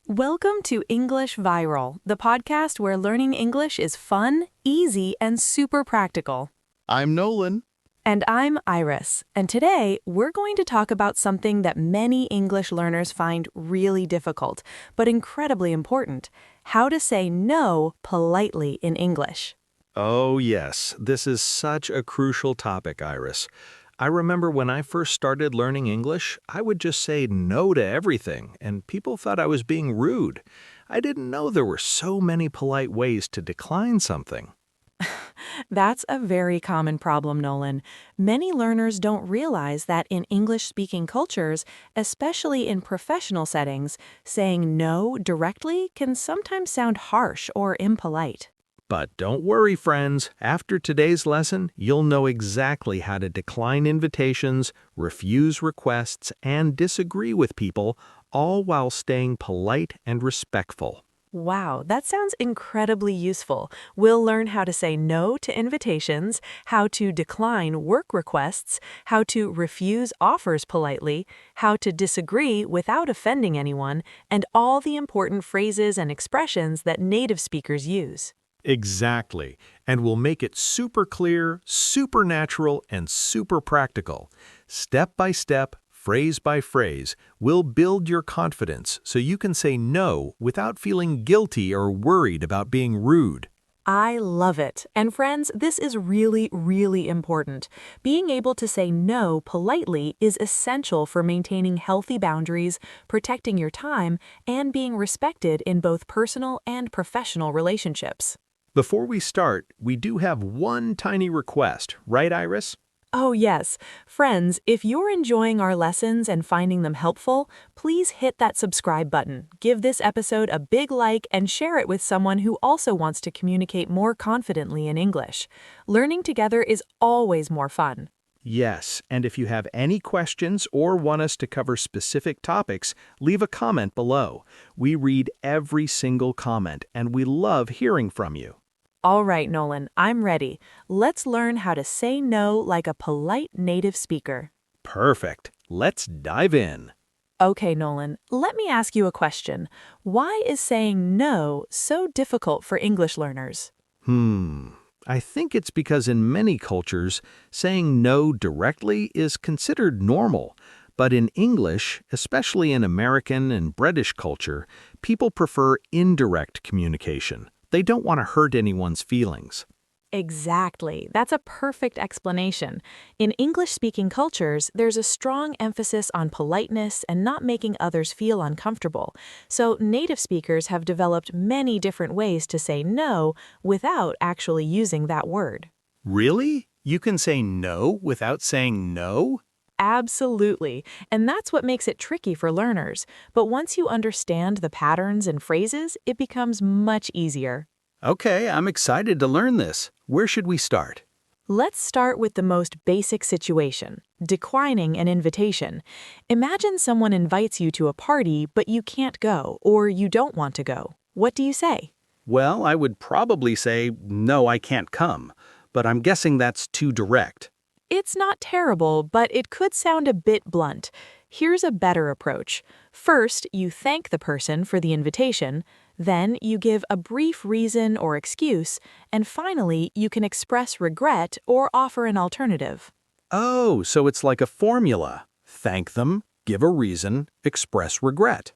Welcome to English Viral, the podcast where learning English is fun, easy, and super practical. I'm Nolan. And I'm Iris, and today we're going to talk about something that many English learners find really difficult, but incredibly important: how to say no politely in English. Oh, yes, this is such a crucial topic, Iris. I remember when I first started learning English, I would just say no to everything, and people thought I was being rude. I didn't know there were so many polite ways to decline something. That's a very common problem, Nolan. Many learners don't realize that in English-speaking cultures, especially in professional settings, saying no directly can sometimes sound harsh or impolite. But don't worry, friends. After today's lesson, you'll know exactly how to decline invitations, refuse requests, and disagree with people, all while staying polite and respectful. Wow, that sounds incredibly useful. We'll learn how to say no to invitations, how to decline work requests, how to refuse offers politely, how to disagree without offending anyone, and all the important phrases and expressions that native speakers use. Exactly, and we'll make it super clear, super natural, and super practical. Step by step, phrase by phrase, we'll build your confidence so you can say no without feeling guilty or worried about being rude. I love it. And friends, this is really, really important. Being able to say no politely is essential for maintaining healthy boundaries, protecting your time, and being respected in both personal and professional relationships. Before we start, we do have one tiny request, right, Iris? Oh yes. Friends, if you're enjoying our lessons and finding them helpful, please hit that subscribe button, give this episode a big like, and share it with someone who also wants to communicate more confidently in English. Learning together is always more fun. Yes, and if you have any questions or want us to cover specific topics, leave a comment below. We read every single comment, and we love hearing from you. All right, Nolan, I'm ready. Let's learn how to say no like a polite native speaker. Perfect. Let's dive in. Okay, Nolan, let me ask you a question. Why is saying no so difficult for English learners? I think it's because in many cultures, saying no directly is considered normal. But in English, especially in American and British culture, people prefer indirect communication. They don't want to hurt anyone's feelings. Exactly. That's a perfect explanation. In English-speaking cultures, there's a strong emphasis on politeness and not making others feel uncomfortable. So native speakers have developed many different ways to say no without actually using that word. Really? You can say no without saying no? Absolutely. And that's what makes it tricky for learners. But once you understand the patterns and phrases, it becomes much easier. Okay, I'm excited to learn this. Where should we start? Let's start with the most basic situation: declining an invitation. Imagine someone invites you to a party, but you can't go, or you don't want to go. What do you say? Well, I would probably say, no, I can't come. But I'm guessing that's too direct. It's not terrible, but it could sound a bit blunt. Here's a better approach. First, you thank the person for the invitation. Then you give a brief reason or excuse, and finally you can express regret or offer an alternative. Oh, so it's like a formula. Thank them, give a reason, express regret.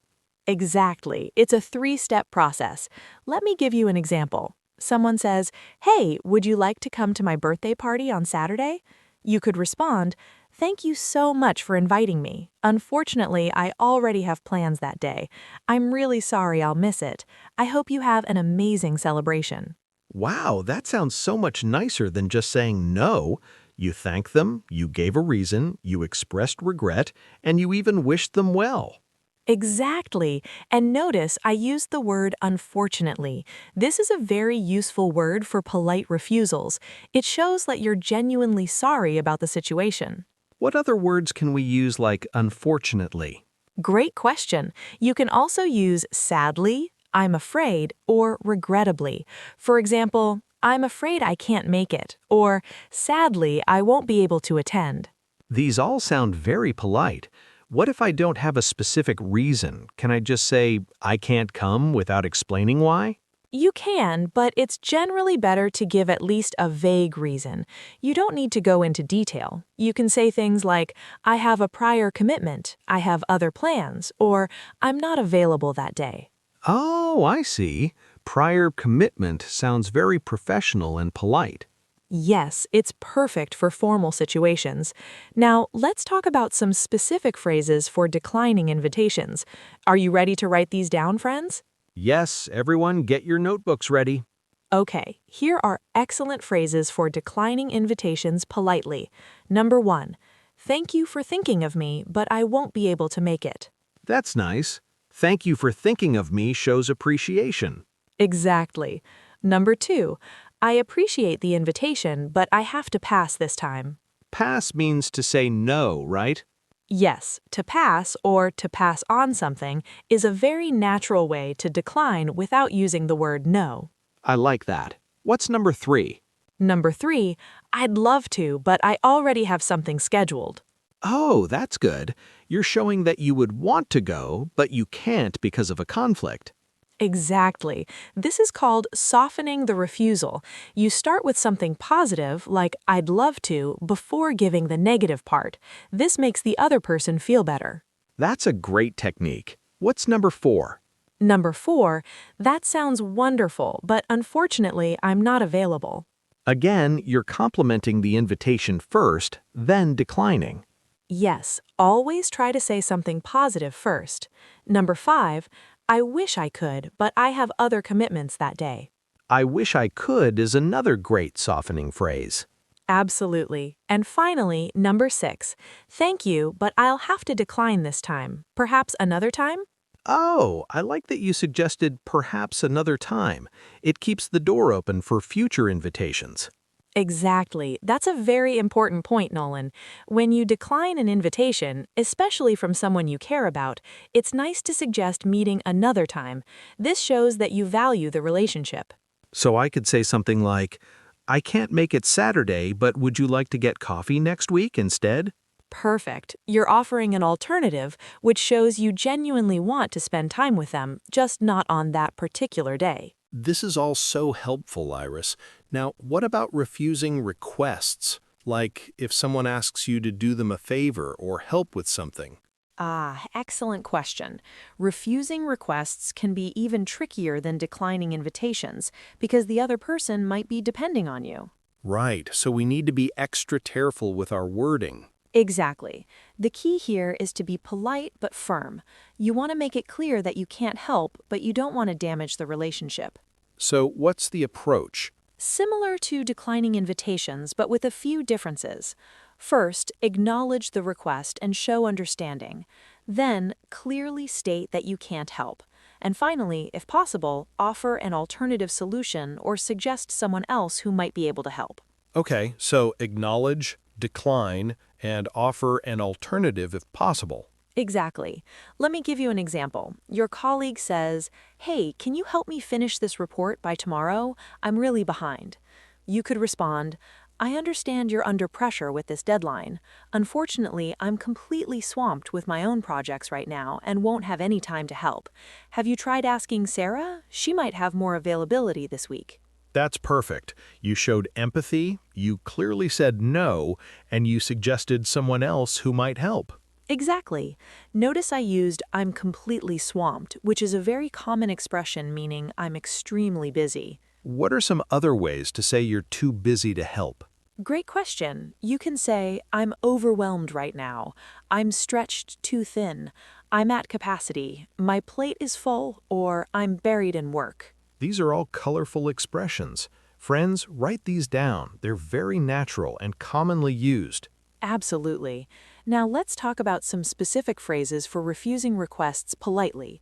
Exactly. It's a three-step process. Let me give you an example. Someone says, "Hey, would you like to come to my birthday party on Saturday?" You could respond, "Thank you so much for inviting me. Unfortunately, I already have plans that day. I'm really sorry I'll miss it. I hope you have an amazing celebration." Wow, that sounds so much nicer than just saying no. You thanked them, you gave a reason, you expressed regret, and you even wished them well. Exactly. And notice I used the word unfortunately. This is a very useful word for polite refusals. It shows that you're genuinely sorry about the situation. What other words can we use like unfortunately? Great question. You can also use sadly, I'm afraid, or regrettably. For example, I'm afraid I can't make it, or sadly, I won't be able to attend. These all sound very polite. What if I don't have a specific reason? Can I just say, I can't come without explaining why? You can, but it's generally better to give at least a vague reason. You don't need to go into detail. You can say things like, I have a prior commitment, I have other plans, or I'm not available that day. Oh, I see. Prior commitment sounds very professional and polite. Yes, it's perfect for formal situations. Now, let's talk about some specific phrases for declining invitations. Are you ready to write these down, friends? Yes, everyone, get your notebooks ready. Okay, here are excellent phrases for declining invitations politely. Number 1, thank you for thinking of me, but I won't be able to make it. That's nice. Thank you for thinking of me shows appreciation. Exactly. Number 2, I appreciate the invitation, but I have to pass this time. Pass means to say no, right? Yes, to pass or to pass on something is a very natural way to decline without using the word no. I like that. What's number 3? Number 3, I'd love to, but I already have something scheduled. Oh, that's good. You're showing that you would want to go, but you can't because of a conflict. Exactly. This is called softening the refusal. You start with something positive, like I'd love to, before giving the negative part. This makes the other person feel better. That's a great technique. What's number 4? Number 4, that sounds wonderful, but unfortunately, I'm not available. Again, you're complimenting the invitation first, then declining. Yes, always try to say something positive first. Number 5, I wish I could, but I have other commitments that day. I wish I could is another great softening phrase. Absolutely. And finally, number 6, thank you, but I'll have to decline this time. Perhaps another time? Oh, I like that you suggested perhaps another time. It keeps the door open for future invitations. Exactly. That's a very important point, Nolan. When you decline an invitation, especially from someone you care about, it's nice to suggest meeting another time. This shows that you value the relationship. So I could say something like, I can't make it Saturday, but would you like to get coffee next week instead? Perfect. You're offering an alternative, which shows you genuinely want to spend time with them, just not on that particular day. This is all so helpful, Iris. Now, what about refusing requests? Like if someone asks you to do them a favor or help with something? Excellent question. Refusing requests can be even trickier than declining invitations because the other person might be depending on you. Right, so we need to be extra careful with our wording. Exactly. The key here is to be polite but firm. You want to make it clear that you can't help, but you don't want to damage the relationship. So what's the approach? Similar to declining invitations, but with a few differences. First, acknowledge the request and show understanding. Then, clearly state that you can't help. And finally, if possible, offer an alternative solution or suggest someone else who might be able to help. Okay, so acknowledge, decline, and offer an alternative if possible. Exactly. Let me give you an example. Your colleague says, "Hey, can you help me finish this report by tomorrow? I'm really behind." You could respond, "I understand you're under pressure with this deadline. Unfortunately, I'm completely swamped with my own projects right now and won't have any time to help. Have you tried asking Sarah? She might have more availability this week." That's perfect. You showed empathy, you clearly said no, and you suggested someone else who might help. Exactly. Notice I used "I'm completely swamped," which is a very common expression meaning I'm extremely busy. What are some other ways to say you're too busy to help? Great question. You can say, "I'm overwhelmed right now. I'm stretched too thin. I'm at capacity. My plate is full," or "I'm buried in work." These are all colorful expressions. Friends, write these down. They're very natural and commonly used. Absolutely. Now let's talk about some specific phrases for refusing requests politely.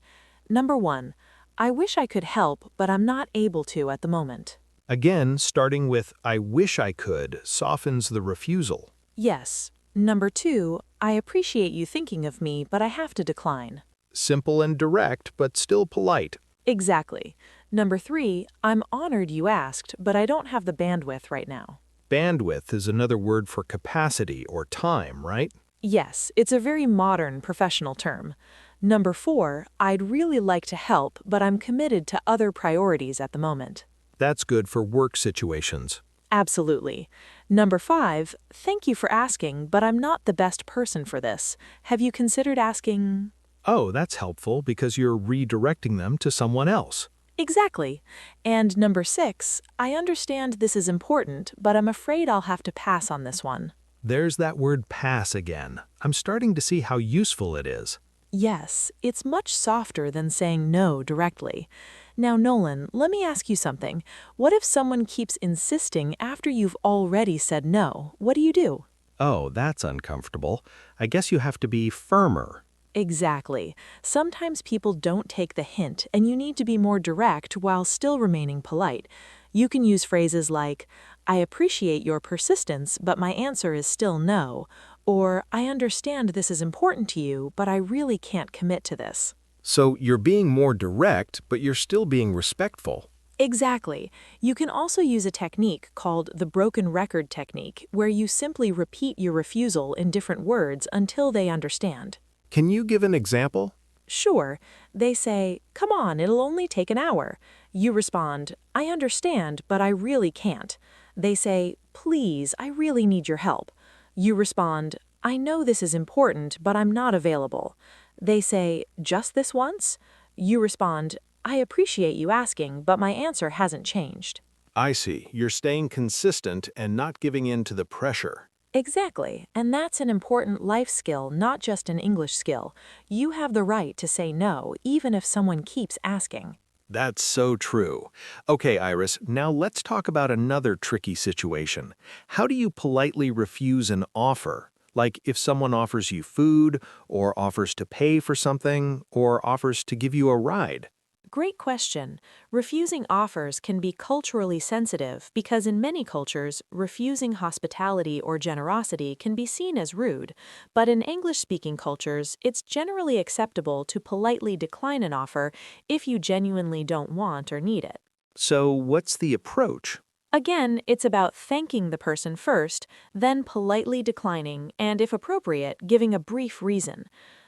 Number 1, I wish I could help, but I'm not able to at the moment. Again, starting with I wish I could softens the refusal. Yes. Number 2, I appreciate you thinking of me, but I have to decline. Simple and direct, but still polite. Exactly. Number 3, I'm honored you asked, but I don't have the bandwidth right now. Bandwidth is another word for capacity or time, right? Yes, it's a very modern professional term. Number 4, I'd really like to help, but I'm committed to other priorities at the moment. That's good for work situations. Absolutely. Number 5, thank you for asking, but I'm not the best person for this. Have you considered asking? Oh, that's helpful because you're redirecting them to someone else. Exactly. And number 6, I understand this is important, but I'm afraid I'll have to pass on this one. There's that word pass again. I'm starting to see how useful it is. Yes, it's much softer than saying no directly. Now, Nolan, let me ask you something. What if someone keeps insisting after you've already said no? What do you do? Oh, that's uncomfortable. I guess you have to be firmer. Exactly. Sometimes people don't take the hint, and you need to be more direct while still remaining polite. You can use phrases like, I appreciate your persistence, but my answer is still no. Or, I understand this is important to you, but I really can't commit to this. So you're being more direct, but you're still being respectful. Exactly. You can also use a technique called the broken record technique, where you simply repeat your refusal in different words until they understand. Can you give an example? Sure, they say, come on, it'll only take an hour. You respond, I understand, but I really can't. They say, please, I really need your help. You respond, I know this is important, but I'm not available. They say, just this once? You respond, I appreciate you asking, but my answer hasn't changed. I see. You're staying consistent and not giving in to the pressure. Exactly, and that's an important life skill, not just an English skill. You have the right to say no, even if someone keeps asking. That's so true. Okay, Iris, now let's talk about another tricky situation. How do you politely refuse an offer? Like if someone offers you food, or offers to pay for something, or offers to give you a ride? Great question. Refusing offers can be culturally sensitive because in many cultures, refusing hospitality or generosity can be seen as rude. But in English-speaking cultures, it's generally acceptable to politely decline an offer if you genuinely don't want or need it. So what's the approach? Again, it's about thanking the person first, then politely declining, and if appropriate, giving a brief reason.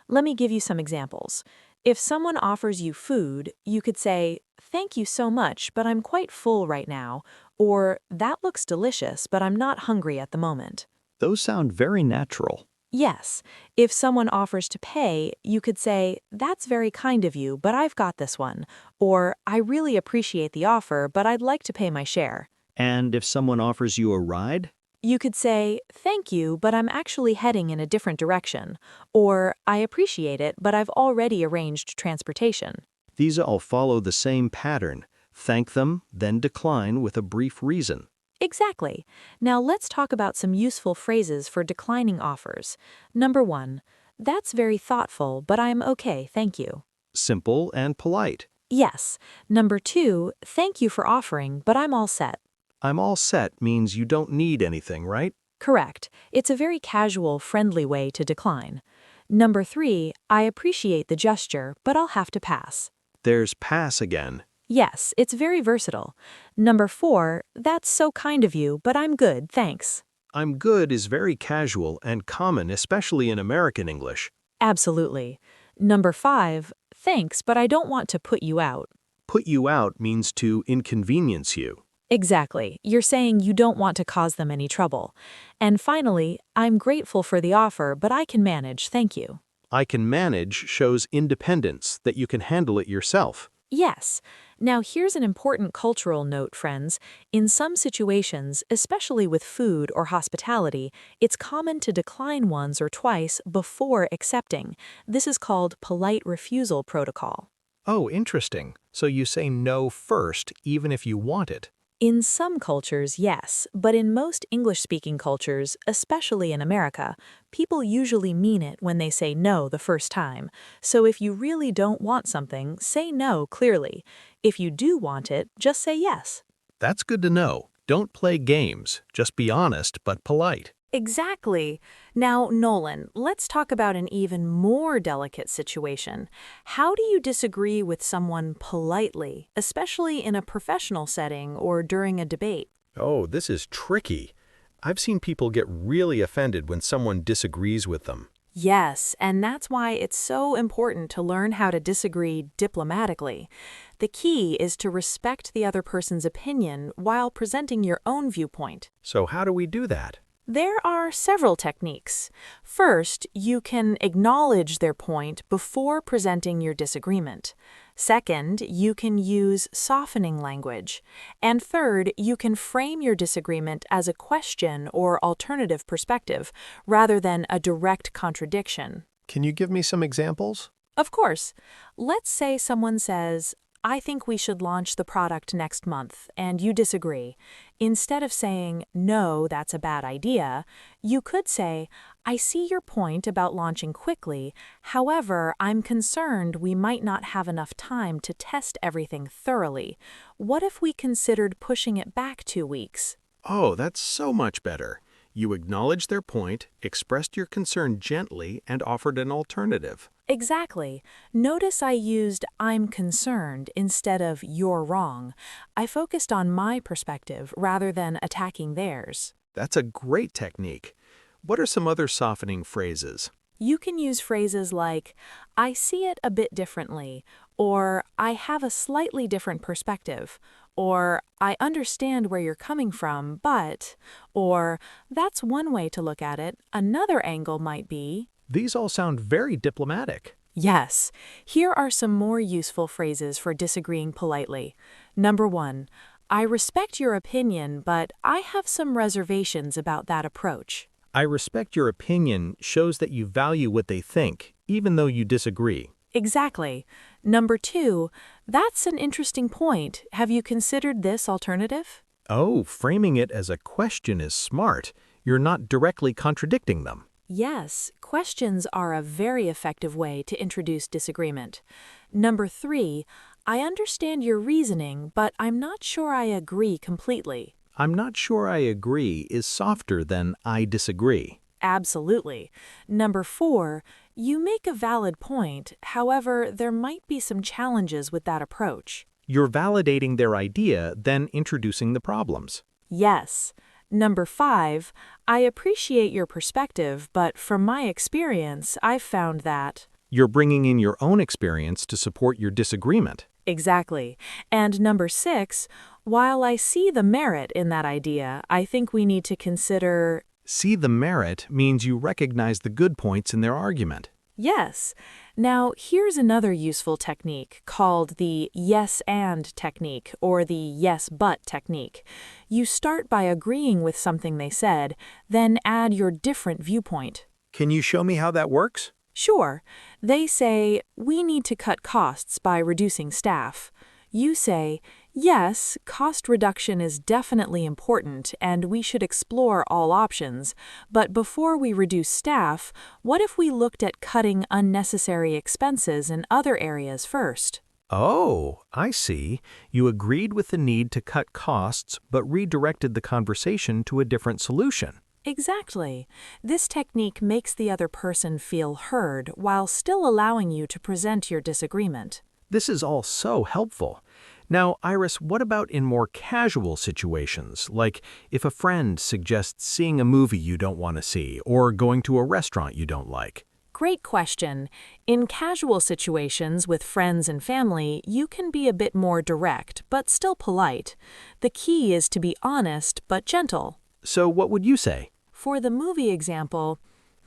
Let me give you some examples. If someone offers you food, you could say, thank you so much, but I'm quite full right now, or that looks delicious, but I'm not hungry at the moment. Those sound very natural. Yes, if someone offers to pay, you could say, that's very kind of you, but I've got this one, or I really appreciate the offer, but I'd like to pay my share. And if someone offers you a ride? You could say, thank you, but I'm actually heading in a different direction, or I appreciate it, but I've already arranged transportation. These all follow the same pattern. Thank them, then decline with a brief reason. Exactly. Now let's talk about some useful phrases for declining offers. Number 1, that's very thoughtful, but I'm okay, thank you. Simple and polite. Yes. Number 2, thank you for offering, but I'm all set. I'm all set means you don't need anything, right? Correct. It's a very casual, friendly way to decline. Number 3, I appreciate the gesture, but I'll have to pass. There's pass again. Yes, it's very versatile. Number 4, that's so kind of you, but I'm good, thanks. I'm good is very casual and common, especially in American English. Absolutely. Number 5, thanks, but I don't want to put you out. Put you out means to inconvenience you. Exactly. You're saying you don't want to cause them any trouble. And finally, I'm grateful for the offer, but I can manage, thank you. I can manage shows independence, that you can handle it yourself. Yes. Now here's an important cultural note, friends. In some situations, especially with food or hospitality, it's common to decline once or twice before accepting. This is called polite refusal protocol. Oh, interesting. So you say no first, even if you want it. In some cultures, yes, but in most English-speaking cultures, especially in America, people usually mean it when they say no the first time. So if you really don't want something, say no clearly. If you do want it, just say yes. That's good to know. Don't play games. Just be honest but polite. Exactly. Now, Nolan, let's talk about an even more delicate situation. How do you disagree with someone politely, especially in a professional setting or during a debate? Oh, this is tricky. I've seen people get really offended when someone disagrees with them. Yes, and that's why it's so important to learn how to disagree diplomatically. The key is to respect the other person's opinion while presenting your own viewpoint. So how do we do that? There are several techniques. First, you can acknowledge their point before presenting your disagreement. Second, you can use softening language. And third, you can frame your disagreement as a question or alternative perspective, rather than a direct contradiction. Can you give me some examples? Of course. Let's say someone says, I think we should launch the product next month, and you disagree. Instead of saying, no, that's a bad idea, you could say, I see your point about launching quickly. However, I'm concerned we might not have enough time to test everything thoroughly. What if we considered pushing it back 2 weeks? Oh, that's so much better. You acknowledged their point, expressed your concern gently, and offered an alternative. Exactly. Notice I used I'm concerned instead of you're wrong. I focused on my perspective rather than attacking theirs. That's a great technique. What are some other softening phrases? You can use phrases like, I see it a bit differently, or I have a slightly different perspective, or I understand where you're coming from, but, or that's one way to look at it. Another angle might be. These all sound very diplomatic. Yes. Here are some more useful phrases for disagreeing politely. Number 1, I respect your opinion, but I have some reservations about that approach. I respect your opinion shows that you value what they think, even though you disagree. Exactly. Number 2, that's an interesting point. Have you considered this alternative? Oh, framing it as a question is smart. You're not directly contradicting them. Yes, questions are a very effective way to introduce disagreement. Number 3, I understand your reasoning, but I'm not sure I agree completely. I'm not sure I agree is softer than I disagree. Absolutely. Number 4, you make a valid point. However, there might be some challenges with that approach. You're validating their idea, then introducing the problems. Yes. Number 5, I appreciate your perspective, but from my experience, I've found that. You're bringing in your own experience to support your disagreement. Exactly. And number 6, while I see the merit in that idea, I think we need to consider. See the merit means you recognize the good points in their argument. Yes. Now, here's another useful technique called the yes and technique or the yes but technique. You start by agreeing with something they said, then add your different viewpoint. Can you show me how that works? Sure. They say, we need to cut costs by reducing staff. You say, yes, cost reduction is definitely important and we should explore all options, but before we reduce staff, what if we looked at cutting unnecessary expenses in other areas first? Oh, I see. You agreed with the need to cut costs, but redirected the conversation to a different solution. Exactly. This technique makes the other person feel heard while still allowing you to present your disagreement. This is all so helpful. Now, Iris, what about in more casual situations, like if a friend suggests seeing a movie you don't want to see or going to a restaurant you don't like? Great question. In casual situations with friends and family, you can be a bit more direct, but still polite. The key is to be honest, but gentle. So what would you say? For the movie example,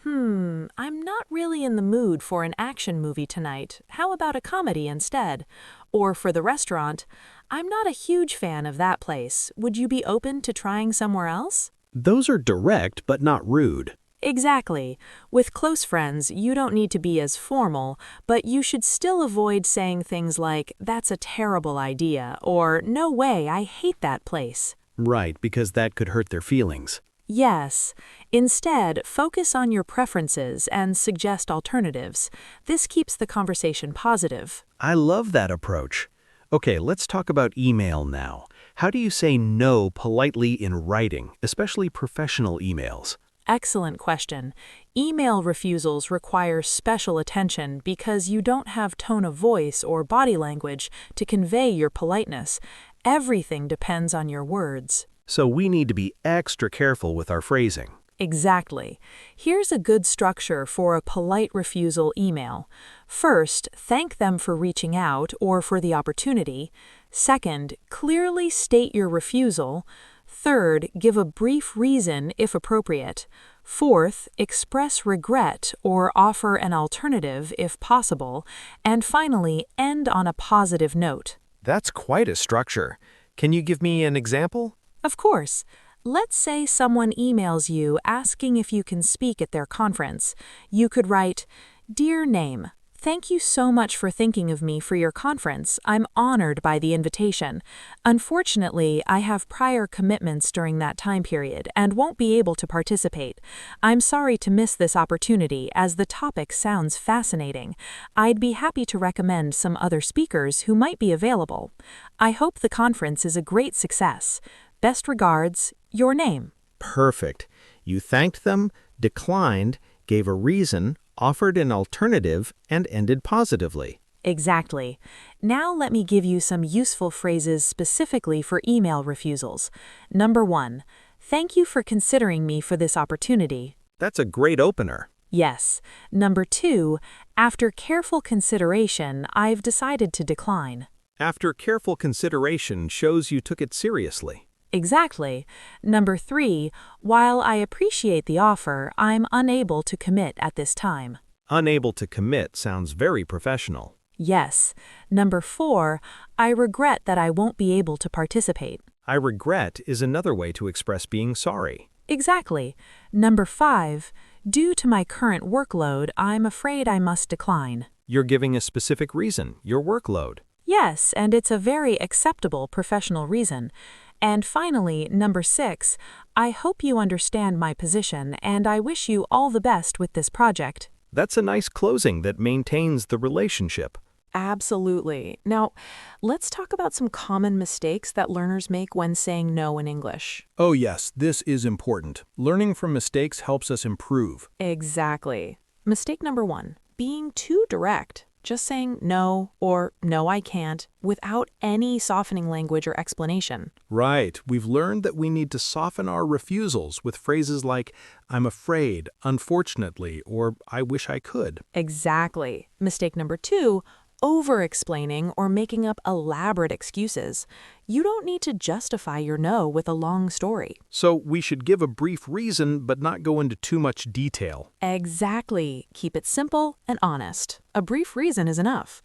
I'm not really in the mood for an action movie tonight. How about a comedy instead? Or for the restaurant, I'm not a huge fan of that place. Would you be open to trying somewhere else? Those are direct but not rude. Exactly. With close friends, you don't need to be as formal, but you should still avoid saying things like, that's a terrible idea, or no way, I hate that place. Right, because that could hurt their feelings. Yes. Instead, focus on your preferences and suggest alternatives. This keeps the conversation positive. I love that approach. Okay, let's talk about email now. How do you say no politely in writing, especially professional emails? Excellent question. Email refusals require special attention because you don't have tone of voice or body language to convey your politeness. Everything depends on your words. So we need to be extra careful with our phrasing. Exactly. Here's a good structure for a polite refusal email. First, thank them for reaching out or for the opportunity. Second, clearly state your refusal. Third, give a brief reason if appropriate. Fourth, express regret or offer an alternative if possible. And finally, end on a positive note. That's quite a structure. Can you give me an example? Of course. Let's say someone emails you asking if you can speak at their conference. You could write, "Dear Name, thank you so much for thinking of me for your conference. I'm honored by the invitation. Unfortunately, I have prior commitments during that time period and won't be able to participate. I'm sorry to miss this opportunity as the topic sounds fascinating. I'd be happy to recommend some other speakers who might be available. I hope the conference is a great success. Best regards, your name." Perfect. You thanked them, declined, gave a reason, offered an alternative, and ended positively. Exactly. Now let me give you some useful phrases specifically for email refusals. Number 1, thank you for considering me for this opportunity. That's a great opener. Yes. Number 2, after careful consideration, I've decided to decline. After careful consideration shows you took it seriously. Exactly. Number 3, while I appreciate the offer, I'm unable to commit at this time. Unable to commit sounds very professional. Yes. Number 4, I regret that I won't be able to participate. I regret is another way to express being sorry. Exactly. Number 5, due to my current workload, I'm afraid I must decline. You're giving a specific reason, your workload. Yes, and it's a very acceptable professional reason. And finally, number 6, I hope you understand my position and I wish you all the best with this project. That's a nice closing that maintains the relationship. Absolutely. Now, let's talk about some common mistakes that learners make when saying no in English. Oh yes, this is important. Learning from mistakes helps us improve. Exactly. Mistake number 1, being too direct. Just saying no or no I can't without any softening language or explanation. Right, we've learned that we need to soften our refusals with phrases like, I'm afraid, unfortunately, or I wish I could. Exactly. Mistake number 2, over-explaining or making up elaborate excuses. You don't need to justify your no with a long story. So we should give a brief reason but not go into too much detail. Exactly. Keep it simple and honest. A brief reason is enough.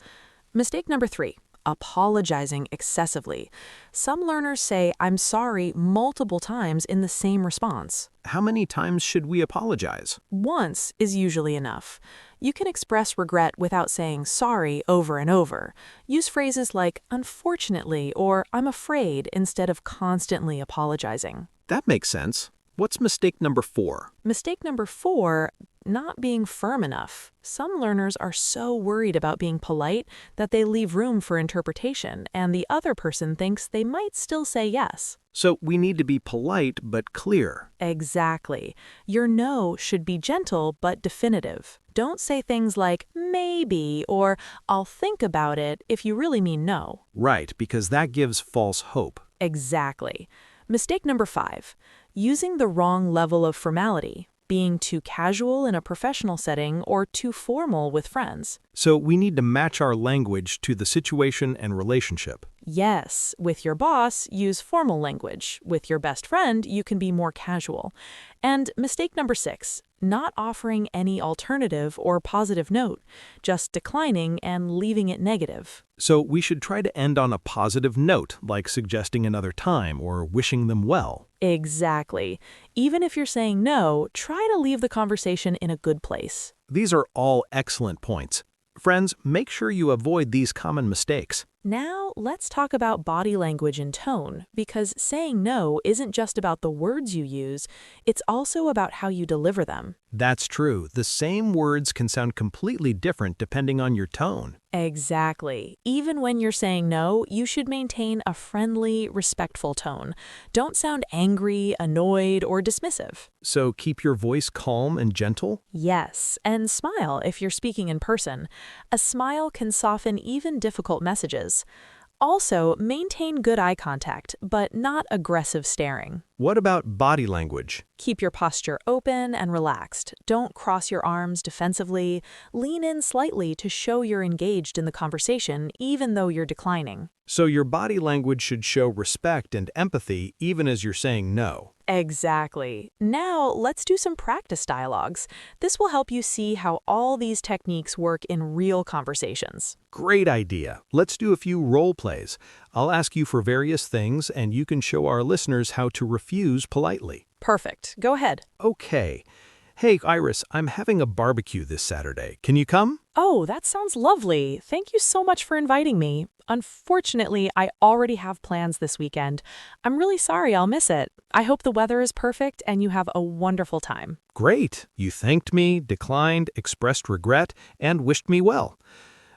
Mistake number 3, apologizing excessively. Some learners say I'm sorry multiple times in the same response. How many times should we apologize? Once is usually enough. You can express regret without saying sorry over and over. Use phrases like unfortunately or I'm afraid instead of constantly apologizing. That makes sense. What's mistake number 4? Mistake number 4, not being firm enough. Some learners are so worried about being polite that they leave room for interpretation, and the other person thinks they might still say yes. So we need to be polite but clear. Exactly. Your no should be gentle but definitive. Don't say things like maybe or I'll think about it if you really mean no. Right, because that gives false hope. Exactly. Mistake number 5, using the wrong level of formality, being too casual in a professional setting or too formal with friends. So we need to match our language to the situation and relationship. Yes, with your boss, use formal language. With your best friend, you can be more casual. And mistake number 6, not offering any alternative or positive note, just declining and leaving it negative. So we should try to end on a positive note, like suggesting another time or wishing them well. Exactly. Even if you're saying no, try to leave the conversation in a good place. These are all excellent points. Friends, make sure you avoid these common mistakes. Now, let's talk about body language and tone, because saying no isn't just about the words you use, it's also about how you deliver them. That's true. The same words can sound completely different depending on your tone. Exactly. Even when you're saying no, you should maintain a friendly, respectful tone. Don't sound angry, annoyed, or dismissive. So keep your voice calm and gentle? Yes, and smile if you're speaking in person. A smile can soften even difficult messages. Also, maintain good eye contact, but not aggressive staring. What about body language? Keep your posture open and relaxed. Don't cross your arms defensively. Lean in slightly to show you're engaged in the conversation, even though you're declining. So your body language should show respect and empathy even as you're saying no. Exactly. Now, let's do some practice dialogues. This will help you see how all these techniques work in real conversations. Great idea. Let's do a few role plays. I'll ask you for various things, and you can show our listeners how to refuse politely. Perfect. Go ahead. Okay. Hey, Iris, I'm having a barbecue this Saturday. Can you come? Oh, that sounds lovely. Thank you so much for inviting me. Unfortunately, I already have plans this weekend. I'm really sorry I'll miss it. I hope the weather is perfect and you have a wonderful time. Great. You thanked me, declined, expressed regret, and wished me well.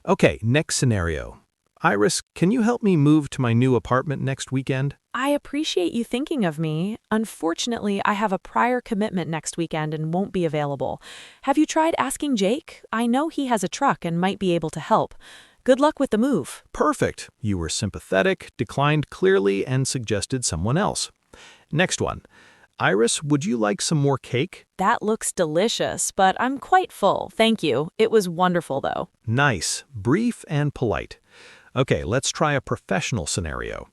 Okay, next scenario. Iris, can you help me move to my new apartment next weekend? I appreciate you thinking of me. Unfortunately, I have a prior commitment next weekend and won't be available. Have you tried asking Jake? I know he has a truck and might be able to help. Good luck with the move. Perfect. You were sympathetic, declined clearly, and suggested someone else. Next one. Iris, would you like some more cake? That looks delicious, but I'm quite full, thank you. It was wonderful, though. Nice, brief, and polite. Okay, let's try a professional scenario.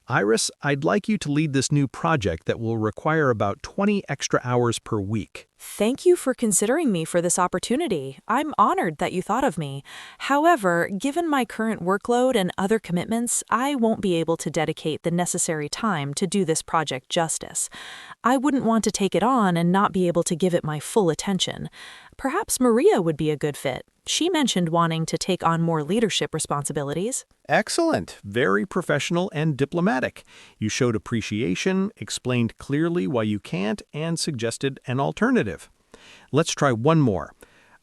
Iris, I'd like you to lead this new project that will require about 20 extra hours per week. Thank you for considering me for this opportunity. I'm honored that you thought of me. However, given my current workload and other commitments, I won't be able to dedicate the necessary time to do this project justice. I wouldn't want to take it on and not be able to give it my full attention. Perhaps Maria would be a good fit. She mentioned wanting to take on more leadership responsibilities. Excellent. Very professional and diplomatic. You showed appreciation, explained clearly why you can't, and suggested an alternative. Let's try one more.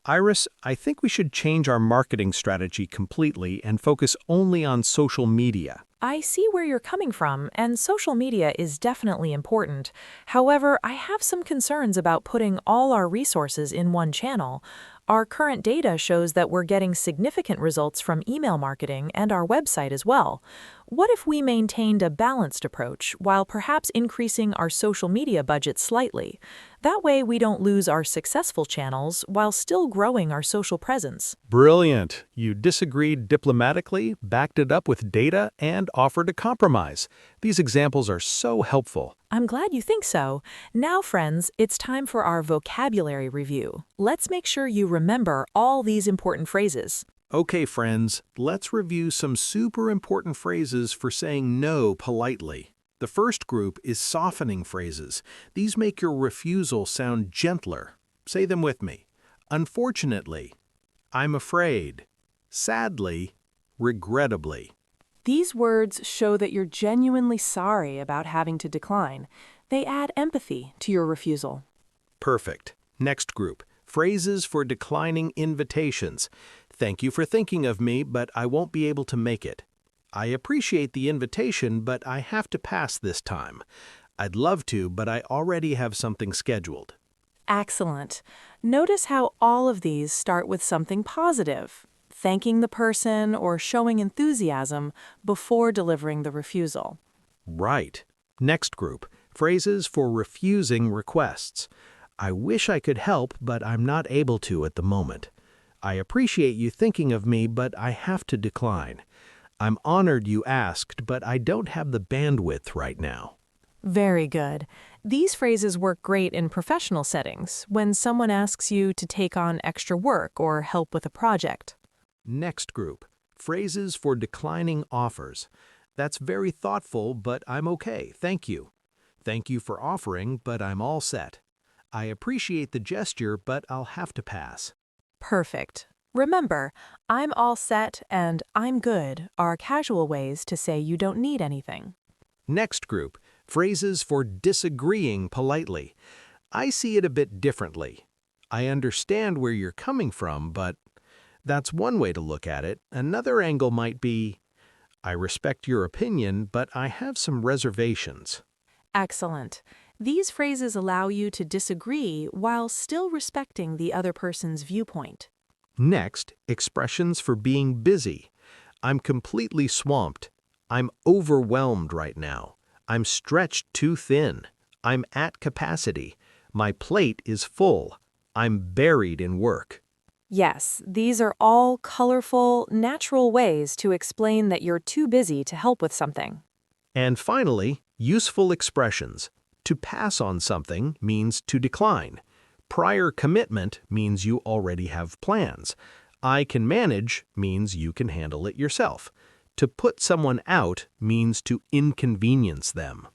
Iris, I think we should change our marketing strategy completely and focus only on social media. I see where you're coming from, and social media is definitely important. However, I have some concerns about putting all our resources in one channel. Our current data shows that we're getting significant results from email marketing and our website as well. What if we maintained a balanced approach while perhaps increasing our social media budget slightly? That way we don't lose our successful channels while still growing our social presence. Brilliant. You disagreed diplomatically, backed it up with data, and offered a compromise. These examples are so helpful. I'm glad you think so. Now, friends, it's time for our vocabulary review. Let's make sure you remember all these important phrases. Okay, friends, let's review some super important phrases for saying no politely. The first group is softening phrases. These make your refusal sound gentler. Say them with me. Unfortunately, I'm afraid, sadly, regrettably. These words show that you're genuinely sorry about having to decline. They add empathy to your refusal. Perfect. Next group, phrases for declining invitations. Thank you for thinking of me, but I won't be able to make it. I appreciate the invitation, but I have to pass this time. I'd love to, but I already have something scheduled. Excellent. Notice how all of these start with something positive, thanking the person or showing enthusiasm before delivering the refusal. Right. Next group, phrases for refusing requests. I wish I could help, but I'm not able to at the moment. I appreciate you thinking of me, but I have to decline. I'm honored you asked, but I don't have the bandwidth right now. Very good. These phrases work great in professional settings when someone asks you to take on extra work or help with a project. Next group, phrases for declining offers. That's very thoughtful, but I'm okay, thank you. Thank you for offering, but I'm all set. I appreciate the gesture, but I'll have to pass. Perfect. Remember, I'm all set and I'm good are casual ways to say you don't need anything. Next group, phrases for disagreeing politely. I see it a bit differently. I understand where you're coming from, but that's one way to look at it. Another angle might be, I respect your opinion, but I have some reservations. Excellent. These phrases allow you to disagree while still respecting the other person's viewpoint. Next, expressions for being busy. I'm completely swamped. I'm overwhelmed right now. I'm stretched too thin. I'm at capacity. My plate is full. I'm buried in work. Yes, these are all colorful, natural ways to explain that you're too busy to help with something. And finally, useful expressions. To pass on something means to decline. Prior commitment means you already have plans. I can manage means you can handle it yourself. To put someone out means to inconvenience them.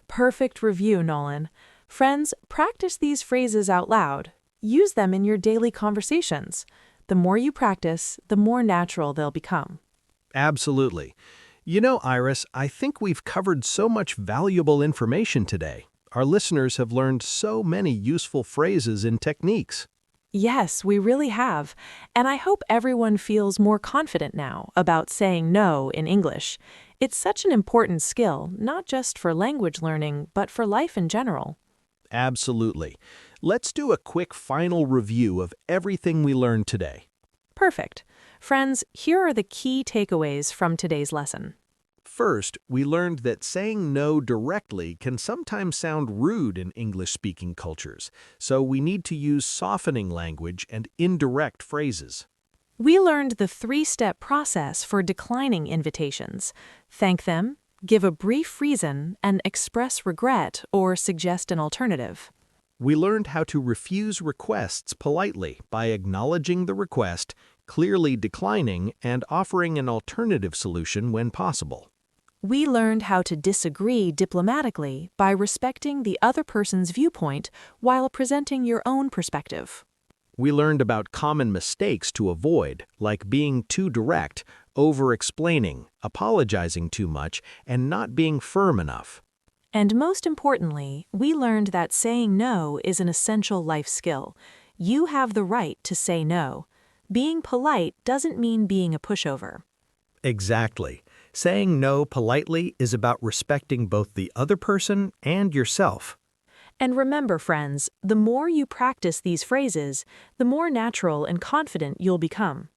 Perfect review, Nolan. Friends, practice these phrases out loud. Use them in your daily conversations. The more you practice, the more natural they'll become. Absolutely. You know, Iris, I think we've covered so much valuable information today. Our listeners have learned so many useful phrases and techniques. Yes, we really have. And I hope everyone feels more confident now about saying no in English. It's such an important skill, not just for language learning, but for life in general. Absolutely. Let's do a quick final review of everything we learned today. Perfect. Friends, here are the key takeaways from today's lesson. First, we learned that saying no directly can sometimes sound rude in English-speaking cultures, so we need to use softening language and indirect phrases. We learned the three-step process for declining invitations. Thank them, give a brief reason, and express regret or suggest an alternative. We learned how to refuse requests politely by acknowledging the request, clearly declining, and offering an alternative solution when possible. We learned how to disagree diplomatically by respecting the other person's viewpoint while presenting your own perspective. We learned about common mistakes to avoid, like being too direct, over-explaining, apologizing too much, and not being firm enough. And most importantly, we learned that saying no is an essential life skill. You have the right to say no. Being polite doesn't mean being a pushover. Exactly. Saying no politely is about respecting both the other person and yourself. And remember, friends, the more you practice these phrases, the more natural and confident you'll become.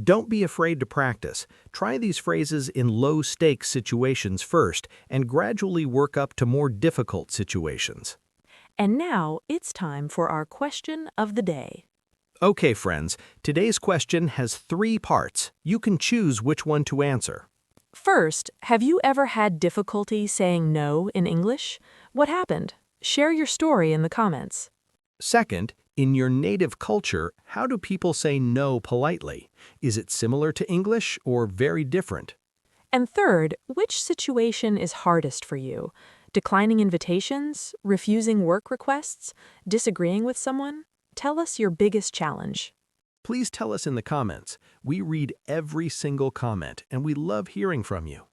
Don't be afraid to practice. Try these phrases in low-stakes situations first and gradually work up to more difficult situations. And now it's time for our question of the day. Okay, friends, today's question has 3 parts. You can choose which one to answer. First, have you ever had difficulty saying no in English? What happened? Share your story in the comments. Second, in your native culture, how do people say no politely? Is it similar to English or very different? And third, which situation is hardest for you? Declining invitations? Refusing work requests? Disagreeing with someone? Tell us your biggest challenge. Please tell us in the comments. We read every single comment, and we love hearing from you.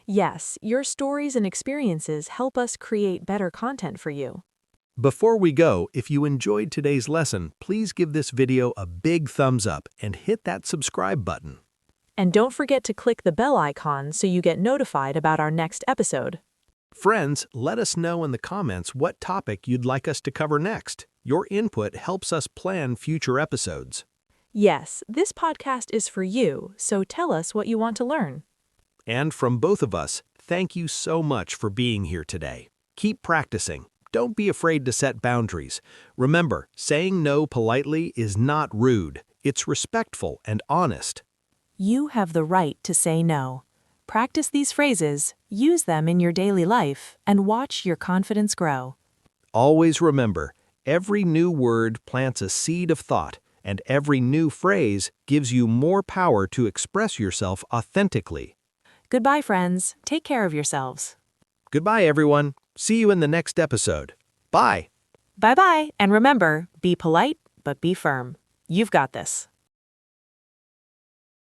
Yes, your stories and experiences help us create better content for you. Before we go, if you enjoyed today's lesson, please give this video a big thumbs up and hit that subscribe button. And don't forget to click the bell icon so you get notified about our next episode. Friends, let us know in the comments what topic you'd like us to cover next. Your input helps us plan future episodes. Yes, this podcast is for you, so tell us what you want to learn. And from both of us, thank you so much for being here today. Keep practicing. Don't be afraid to set boundaries. Remember, saying no politely is not rude. It's respectful and honest. You have the right to say no. Practice these phrases, use them in your daily life, and watch your confidence grow. Always remember, every new word plants a seed of thought, and every new phrase gives you more power to express yourself authentically. Goodbye, friends. Take care of yourselves. Goodbye, everyone. See you in the next episode. Bye. Bye-bye, and remember, be polite, but be firm. You've got this.